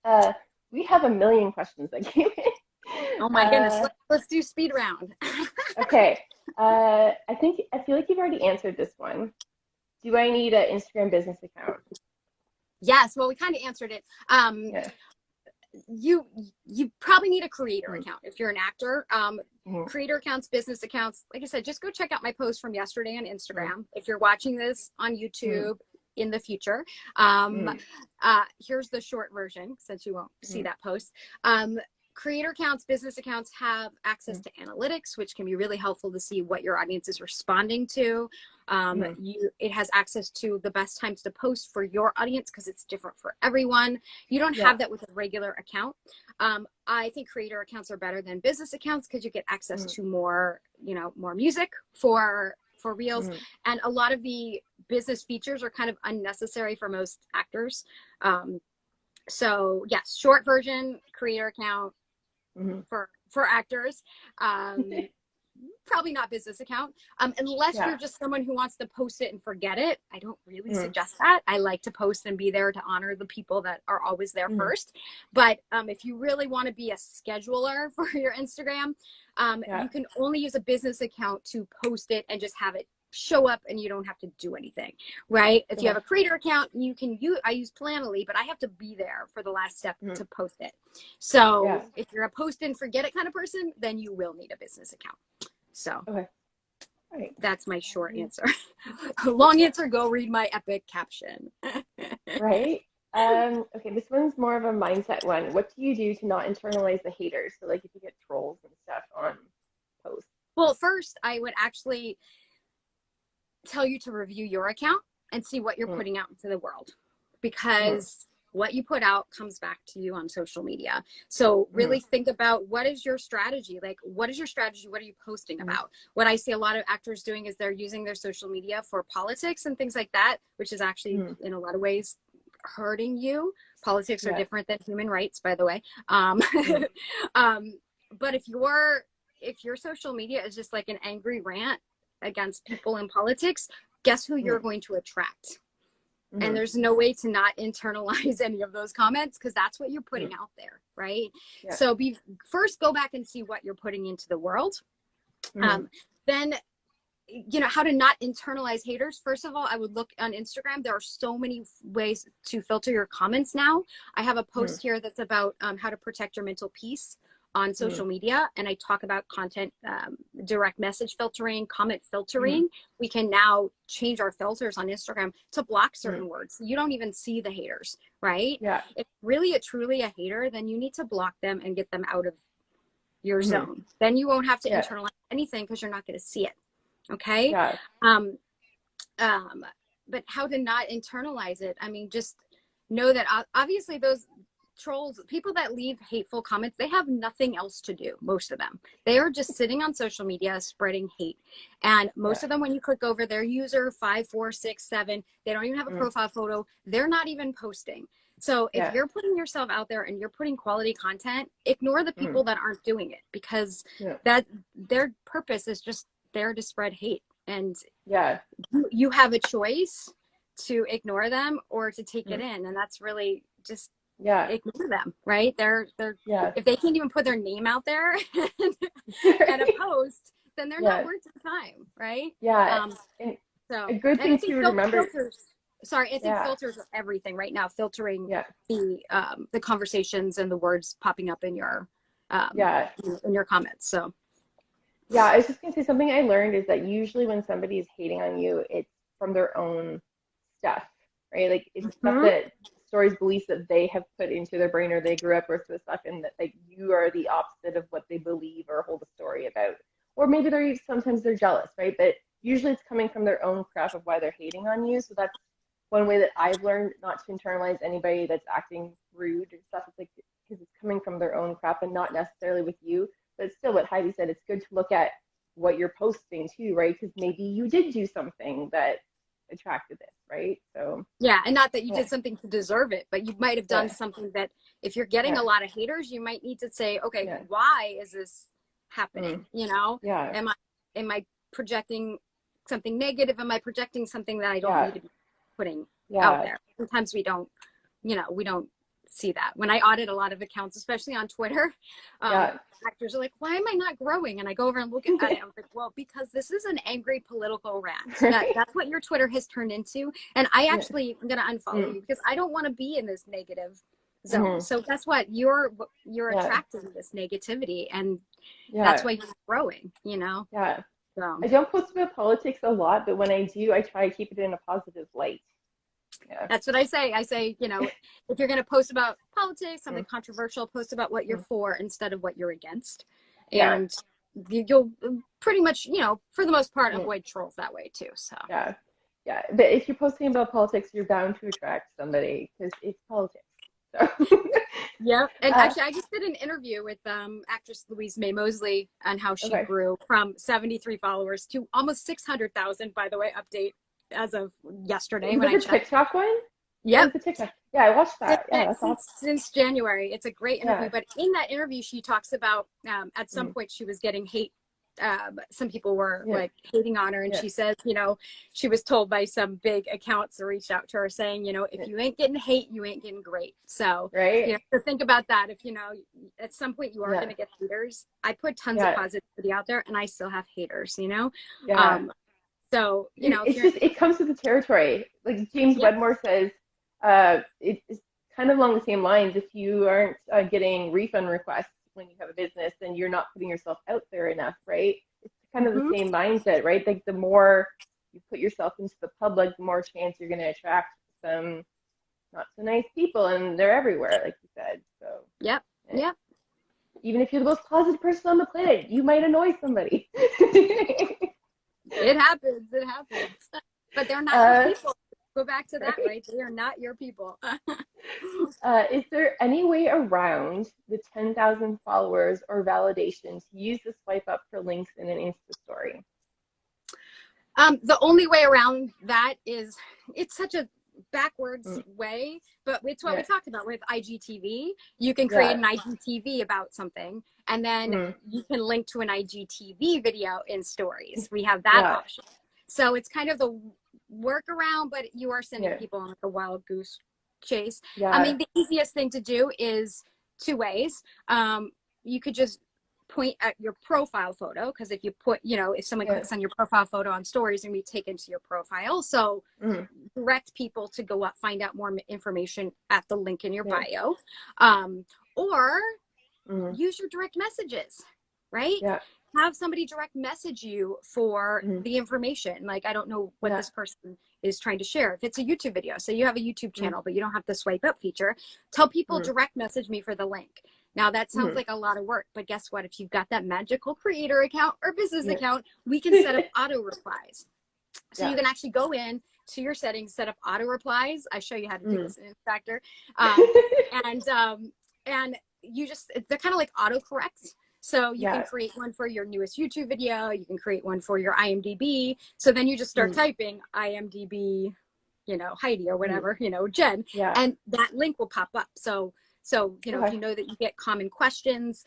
So we have a million questions that came in. Oh my goodness. Let's do speed round. Okay. I feel like you've already answered this one. Do I need an Instagram business account? Yes. Well, we kind of answered it. Yeah. You probably need a creator Mm-hmm. account if you're an actor. Creator accounts, business accounts, like I said, just go check out my post from yesterday on Instagram if you're watching this on Mm-hmm. YouTube in the future. Mm-hmm. Here's the short version since you won't see Mm-hmm. that post. Creator accounts, business accounts have access to analytics, which can be really helpful to see what your audience is responding to. Mm-hmm. It has access to the best times to post for your audience because it's different for everyone. You don't Yeah. have that with a regular account. I think creator accounts are better than business accounts because you get access to more, more music for reels. Mm-hmm. And a lot of the business features are kind of unnecessary for most actors. So yes, short version, creator account Mm-hmm. for actors. Probably not business account, unless Yeah. you're just someone who wants to post it and forget it. I don't really Mm-hmm. suggest that. I like to post and be there to honor the people that are always there Mm-hmm. first. But if you really want to be a scheduler for your Instagram, Yeah. you can only use a business account to post it and just have it show up and you don't have to do anything, right? If you have Okay. a creator account, I use Planoly, but I have to be there for the last step Mm-hmm. to post it. So Yeah. if you're a post and forget it kind of person, then you will need a business account. So Okay. All right. that's my short answer. Long answer, go read my epic caption. Right. Okay, this one's more of a mindset one. What do you do to not internalize the haters? So like if you get trolls and stuff on posts. Well, first, I would actually tell you to review your account and see what you're Mm-hmm. putting out into the world, because what you put out comes back to you on social media. So Mm-hmm. really think about what is your strategy? Like, what is your strategy? What are you posting Mm-hmm. about? What I see a lot of actors doing is they're using their social media for politics and things like that, which is actually Mm-hmm. in a lot of ways hurting you. Politics are Yeah. different than human rights, by the way. Mm-hmm. But if your social media is just like an angry rant against people in politics, guess who you're going to attract? Mm-hmm. And there's no way to not internalize any of those comments because that's what you're putting out there, right? Yeah. So first go back and see what you're putting into the world. Mm-hmm. Then, how to not internalize haters. First of all, I would look on Instagram. There are so many ways to filter your comments now. I have a post here that's about how to protect your mental peace on social media and I talk about content, direct message filtering, comment filtering, we can now change our filters on Instagram to block certain words. You don't even see the haters, right? Yeah. If really truly a hater, then you need to block them and get them out of your zone. Then you won't have to internalize anything because you're not going to see it. Okay. Yeah. But how to not internalize it? I mean, just know that obviously those trolls, people that leave hateful comments, they have nothing else to do. Most of them, they are just sitting on social media spreading hate. And most of them, when you click over their user 5467, they don't even have a profile photo. They're not even posting. So if you're putting yourself out there and you're putting quality content, ignore the people that aren't doing it, because that their purpose is just there to spread hate. And you have a choice to ignore them or to take it in. And that's really just ignore them, right? They're if they can't even put their name out there at a post, then they're not worth the time, right? So a good thing to remember. I think filters are everything right now, filtering the conversations and the words popping up in your in your comments. So I was just gonna say, something I learned is that usually when somebody is hating on you, it's from their own stuff, right? Like it's stuff that stories, beliefs that they have put into their brain or they grew up with stuff, and that like you are the opposite of what they believe or hold a story about. Or maybe sometimes they're jealous, right? But usually it's coming from their own crap of why they're hating on you. So that's one way that I've learned not to internalize anybody that's acting rude or stuff. It's like, because it's coming from their own crap and not necessarily with you. But still, what Heidi said, it's good to look at what you're posting too, right? Because maybe you did do something that attracted this, right? So and not that you did something to deserve it, but you might have done something that, if you're getting a lot of haters, you might need to say, okay, why is this happening? You know, am I projecting something negative? Am I projecting something that I don't need to be putting out there? Sometimes we don't see that. When I audit a lot of accounts, especially on Twitter, actors are like, why am I not growing? And I go over and look at it. I was like, well, because this is an angry political rant. That's what your Twitter has turned into. And I actually am going to unfollow you because I don't want to be in this negative zone. So guess what? You're attracting this negativity, and that's why you're growing, you know? So I don't post about politics a lot, but when I do, I try to keep it in a positive light. That's what I say. I say, you know, if you're going to post about politics, something controversial, post about what you're for instead of what you're against. And you'll pretty much, you know, for the most part, avoid trolls that way too. So but if you're posting about politics, you're bound to attract somebody because it's politics. So and actually, I just did an interview with actress Louise May Mosley on how she grew from 73 followers to almost 600,000. By the way, update as of yesterday when I checked. TikTok one? Yeah. The TikTok. Yeah, I watched that. That's awesome. Since January. It's a great interview. But in that interview, she talks about at some point she was getting hate. Some people were like hating on her, and she says, you know, she was told by some big accounts that reached out to her saying, you know, if you ain't getting hate, you ain't getting great. So you know, so think about that. If, you know, at some point you are going to get haters. I put tons of positivity out there, and I still have haters, you know? So, you know, it's just, it comes with the territory. Like James Wedmore says, it's kind of along the same lines. If you aren't getting refund requests when you have a business, then you're not putting yourself out there enough, right? It's kind of the same mindset, right? Like the more you put yourself into the public, the more chance you're going to attract some not so nice people, and they're everywhere, like you said. So even if you're the most positive person on the planet, you might annoy somebody. It happens. But they're not your people. Go back to that, right? They are not your people. Is there any way around the 10,000 followers or validation to use the swipe up for links in an Insta story? The only way around that is, it's such a backwards way, but it's what we talked about with IGTV. You can create an IGTV about something, and then you can link to an IGTV video in stories. We have that option. So it's kind of the workaround, but you are sending people on like a wild goose chase. I mean, the easiest thing to do is two ways. You could just point at your profile photo, because if you put, you know, if someone clicks on your profile photo on stories, and we take into your profile, so direct people to go up, find out more information at the link in your bio, or Mm-hmm. use your direct messages, right? Yeah. Have somebody direct message you for Mm-hmm. the information. Like, I don't know what Yeah. this person is trying to share. If it's a YouTube video, so you have a YouTube channel, but you don't have the swipe up feature, tell people Mm-hmm. direct message me for the link. Now that sounds Mm-hmm. like a lot of work, but guess what? If you've got that magical creator account or business Yeah. account, we can set up auto replies. So Yeah. you can actually go in to your settings, set up auto replies. I show you how to do this in Factor. And you just, they're kind of like auto corrects. So you can create one for your newest YouTube video. You can create one for your IMDb. So then you just start typing IMDb, you know, Heidi or whatever, you know, Jen, and that link will pop up. So, you know, if you know that you get common questions,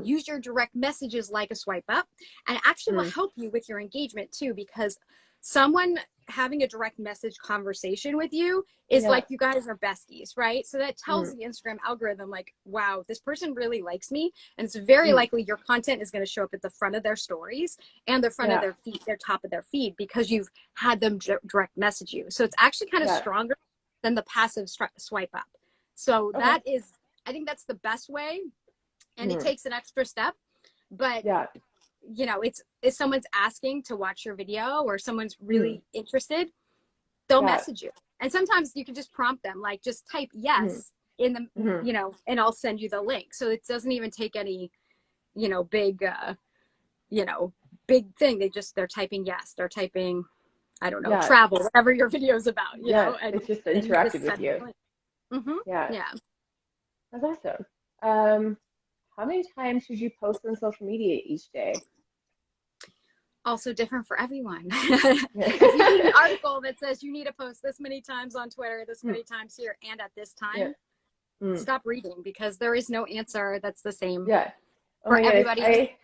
use your direct messages like a swipe up, and it actually will help you with your engagement too, because someone having a direct message conversation with you is like, you guys are besties, right? So that tells the Instagram algorithm, like, wow, this person really likes me. And it's very likely your content is going to show up at the front of their stories and the front of their feed, their top of their feed, because you've had them direct message you. So it's actually kind of stronger than the passive swipe up. So that is, I think that's the best way. And it takes an extra step, but you know, it's, if someone's asking to watch your video or someone's really interested, they'll message you. And sometimes you can just prompt them, like, just type yes in the, you know, and I'll send you the link. So it doesn't even take any, you know, big, you know, big thing. They're typing yes. They're typing, I don't know, travel, whatever your video is about, you know, and it's just interactive with you. Yeah. That's awesome. How many times should you post on social media each day? Also different for everyone. If you read an article that says you need to post this many times on Twitter, this many times here, and at this time, stop reading, because there is no answer that's the same for everybody.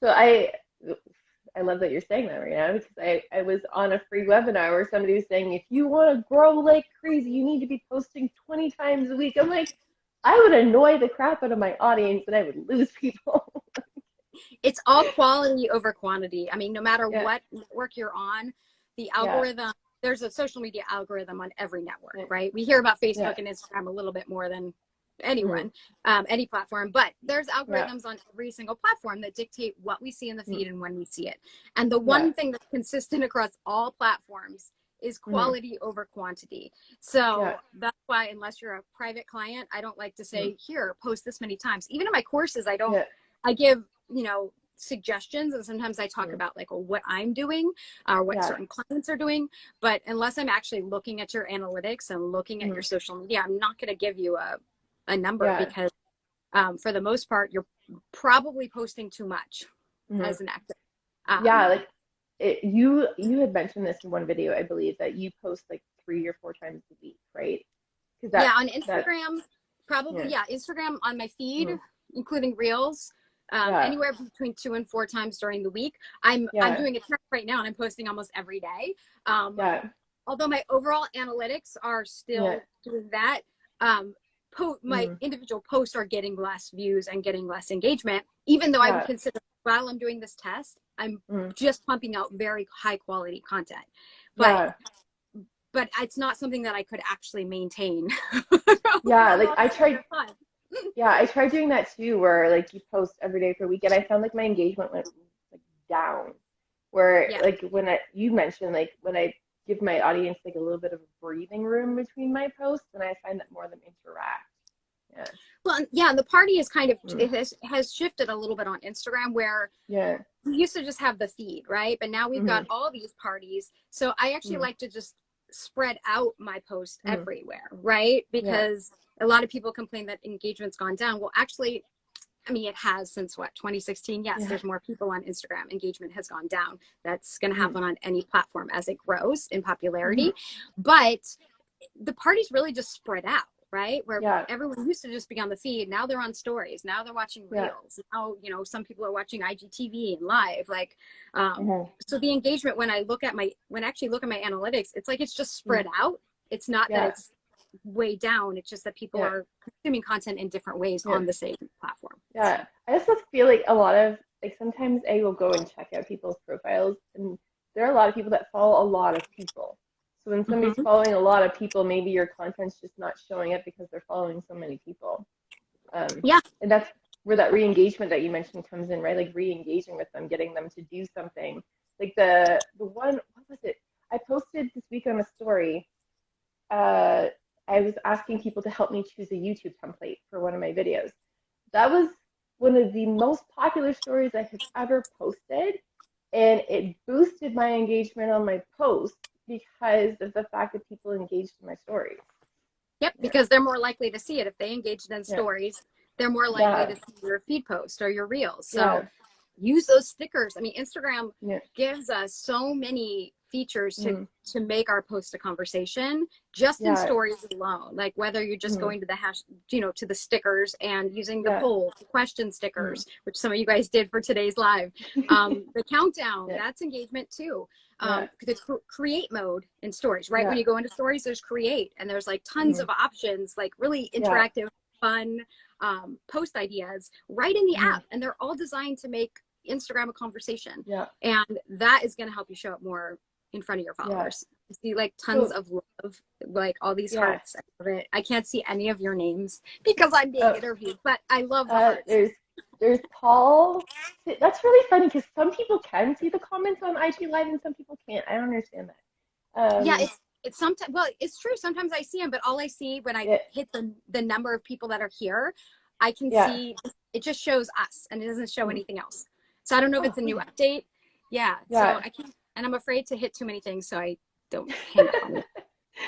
I love that you're saying that right now, because I was on a free webinar where somebody was saying, if you want to grow like crazy, you need to be posting 20 times a week. I'm like, I would annoy the crap out of my audience and I would lose people. It's all quality over quantity. I mean, no matter what network you're on, the algorithm, there's a social media algorithm on every network, right? We hear about Facebook and Instagram a little bit more than anyone, any platform, but there's algorithms on every single platform that dictate what we see in the feed and when we see it. And the one thing that's consistent across all platforms is quality over quantity. So that's why, unless you're a private client, I don't like to say, here, post this many times. Even in my courses, I give, you know, suggestions, and sometimes I talk about like, well, what I'm doing or what certain clients are doing. But unless I'm actually looking at your analytics and looking at your social media, I'm not going to give you a number, because for the most part, you're probably posting too much as an actor. Like you had mentioned this in one video, I believe, that you post like 3 or 4 times a week, right? On Instagram, probably, Instagram on my feed, including Reels, anywhere between 2 and 4 times during the week. I'm doing a test right now, and I'm posting almost every day. Although my overall analytics are still doing that, my individual posts are getting less views and getting less engagement, even though I would consider, while I'm doing this test, I'm just pumping out very high quality content. But it's not something that I could actually maintain. Like I tried doing that too, where like you post every day for a week, and I found like my engagement went like down. Where like you mentioned, like when I give my audience like a little bit of a breathing room between my posts, and I find that more of them interact. Well, the party is kind of, it has shifted a little bit on Instagram, where we used to just have the feed, right? But now we've got all these parties. So I actually like to just spread out my posts everywhere, right? Because a lot of people complain that engagement's gone down. Well, actually, I mean, it has since 2016. Yes, there's more people on Instagram. Engagement has gone down. That's going to happen on any platform as it grows in popularity. But the party's really just spread out, right? Where everyone used to just be on the feed. Now they're on stories. Now they're watching Reels. Now, you know, some people are watching IGTV and live. Like, so the engagement, when I actually look at my analytics, it's like it's just spread out. It's not that it's way down. It's just that people are consuming content in different ways on the same platform. I also feel like a lot of, like, sometimes I will go and check out people's profiles, and there are a lot of people that follow a lot of people. So when somebody's following a lot of people, maybe your content's just not showing up because they're following so many people. Yeah. And that's where that re-engagement that you mentioned comes in, right? Like re-engaging with them, getting them to do something. Like the one, what was it? I posted this week on a story. I was asking people to help me choose a YouTube template for one of my videos. That was one of the most popular stories I have ever posted, and it boosted my engagement on my post because of the fact that people engaged in my stories. Yep, Yeah. because they're more likely to see it. If they engaged in Yeah. stories, they're more likely to see your feed post or your reels. So Yeah. use those stickers. I mean, Instagram Yeah. gives us so many features Mm. to make our post a conversation just in Yeah. stories alone. Like whether you're just going to the hash, to the stickers and using the Yeah. poll, the question stickers, which some of you guys did for today's live. The countdown, that's engagement too. The create mode in stories, right? When you go into stories, there's create, and there's like tons of options, like really interactive, fun post ideas right in the app, and they're all designed to make Instagram a conversation. And that is going to help you show up more in front of your followers. You see like tons of love, like all these hearts. I love it. I can't see any of your names because I'm being interviewed, but I love the hearts. There's Paul. That's really funny because some people can see the comments on IG Live and some people can't. I don't understand that. Yeah, it's sometimes, well, it's true. Sometimes I see them, but all I see when I hit the number of people that are here, I can see it just shows us and it doesn't show anything else. So I don't know if it's a new update. Yeah. So I can't, and I'm afraid to hit too many things so I don't hang up on it.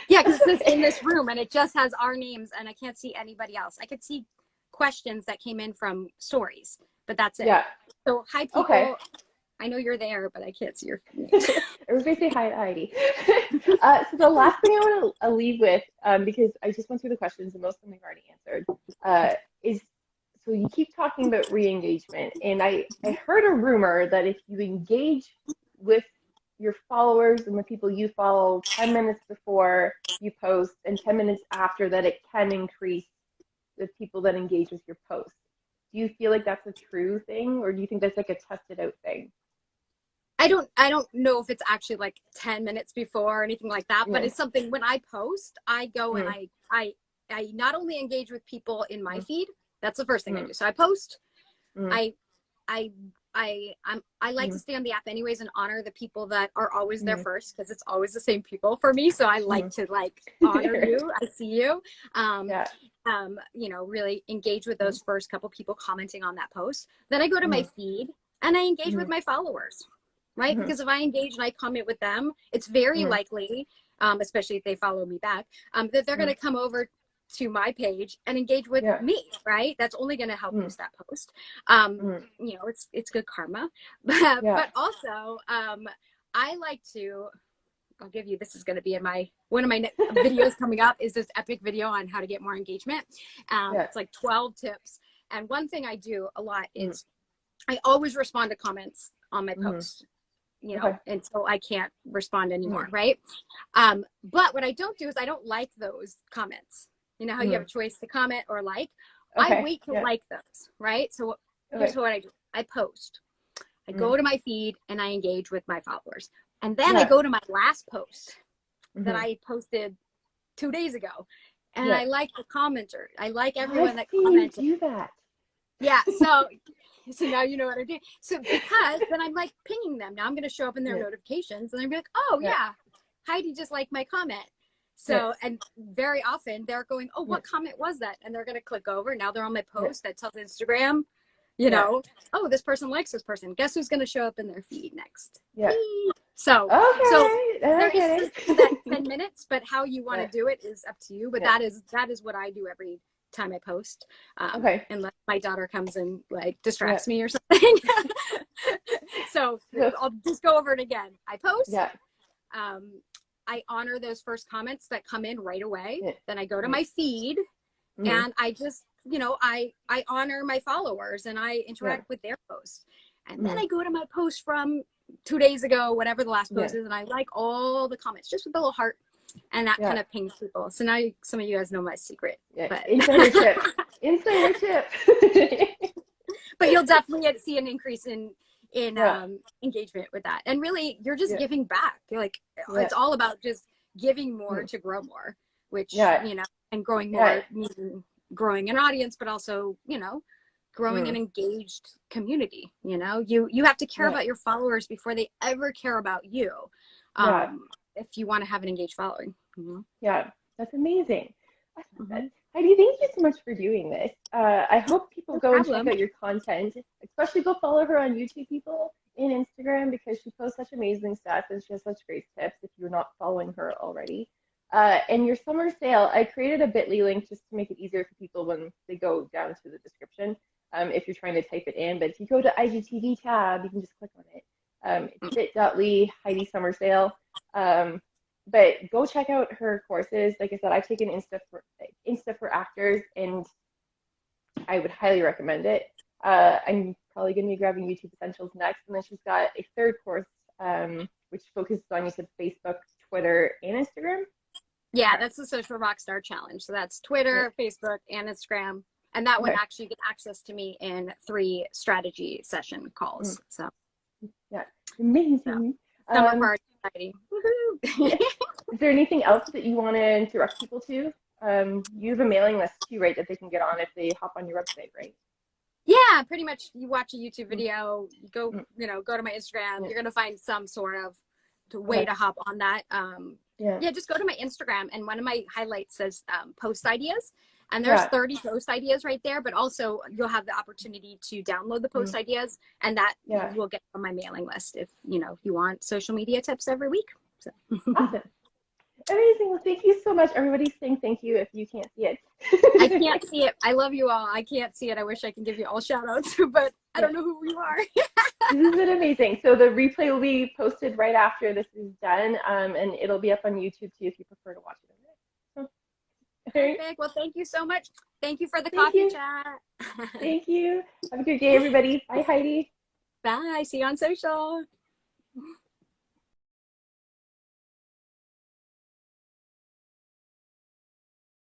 Yeah, because it's in this room and it just has our names and I can't see anybody else. I could see questions that came in from stories, but that's it. Yeah. So hi people. Okay. I know you're there, but I can't see your name. Everybody say hi to Heidi. So the last thing I want to leave with, because I just went through the questions and most of them we've already answered, is so you keep talking about re-engagement, and I heard a rumor that if you engage with your followers and the people you follow 10 minutes before you post and 10 minutes after, that it can increase the people that engage with your post. Do you feel like that's a true thing, or do you think that's like a tested out thing? I don't know if it's actually like 10 minutes before or anything like that, but it's something when I post, I go and I not only engage with people in my feed, that's the first thing I do. So I post, I like to stay on the app anyways and honor the people that are always there first, because it's always the same people for me. So I like to like honor you. I see you. Really engage with those first couple people commenting on that post. Then I go to my feed and I engage with my followers, right? Because if I engage and I comment with them, it's very likely, especially if they follow me back, that they're going to come over to my page and engage with me, right? That's only going to help boost that post. It's good karma, but also I like to, I'll give you, this is going to be in one of my videos coming up is this epic video on how to get more engagement. It's like 12 tips. And one thing I do a lot is I always respond to comments on my post, until I can't respond anymore. Right. But what I don't do is I don't like those comments. You know how you have a choice to comment or like, I wait to like those. Right. So here's what I do. I post, I go to my feed and I engage with my followers. And then I go to my last post that I posted 2 days ago. And I like the commenter. I like everyone that commented. You do that. Yeah. So now you know what I do. So because then I'm like pinging them. Now I'm going to show up in their notifications and I'm like, oh yeah, Heidi just liked my comment. So, and very often they're going, oh, what comment was that? And they're going to click over. Now they're on my post that tells Instagram, oh, this person likes this person. Guess who's going to show up in their feed next? Yeah. So there is that 10 minutes, but how you want to do it is up to you. But that is what I do every time I post. Unless my daughter comes and like distracts me or something. So I'll just go over it again. I post. I honor those first comments that come in right away. Then I go to my feed and I just, I honor my followers and I interact with their posts. And then I go to my post from 2 days ago, whatever the last post is, and I like all the comments just with a little heart, and that kind of pings people. So now some of you guys know my secret. But insider tip. Insider tip. But you'll definitely see an increase in engagement with that. And really, you're just giving back. You're like, it's all about just giving more to grow more, which, and growing more, meaning growing an audience, but also, you know, growing an engaged community. You know, you have to care about your followers before they ever care about you. If you want to have an engaged following. Yeah, that's amazing. I love that. Heidi, thank you so much for doing this. I hope people go and check out your content, especially go follow her on YouTube, people, and Instagram, because she posts such amazing stuff and she has such great tips if you're not following her already. And your summer sale, I created a bit.ly link just to make it easier for people when they go down to the description, if you're trying to type it in. But if you go to IGTV tab, you can just click on it. It's bit.ly Heidi summer sale. But go check out her courses. Like I said, I've taken Insta for actors, and I would highly recommend it. I'm probably going to be grabbing YouTube Essentials next, and then she's got a third course, which focuses on, you said, Facebook, Twitter, and Instagram. Yeah, that's the Social Rockstar Challenge. So that's Twitter, Facebook, and Instagram. And that one actually, you get access to me in 3 strategy session calls. So yeah, amazing. Summer party, Heidi. Woohoo! Is there anything else that you want to direct people to? You have a mailing list too, right, that they can get on if they hop on your website, right? Yeah, pretty much. You watch a YouTube video, you go, you know, go to my Instagram. You're gonna find some sort of way to hop on that. Yeah, just go to my Instagram, and one of my highlights says post ideas, and there's 30 post ideas right there. But also, you'll have the opportunity to download the post ideas, and that will get on my mailing list if you want social media tips every week. So. Awesome. Amazing. Well, thank you so much. Everybody's saying thank you if you can't see it. I can't see it. I love you all. I can't see it. I wish I could give you all shout outs, but I don't know who you are. This has been amazing. So the replay will be posted right after this is done, and it'll be up on YouTube too if you prefer to watch it. Perfect. Well, thank you so much. Thank you for the coffee chat. Thank you. Have a good day, everybody. Bye, Heidi. Bye. See you on social.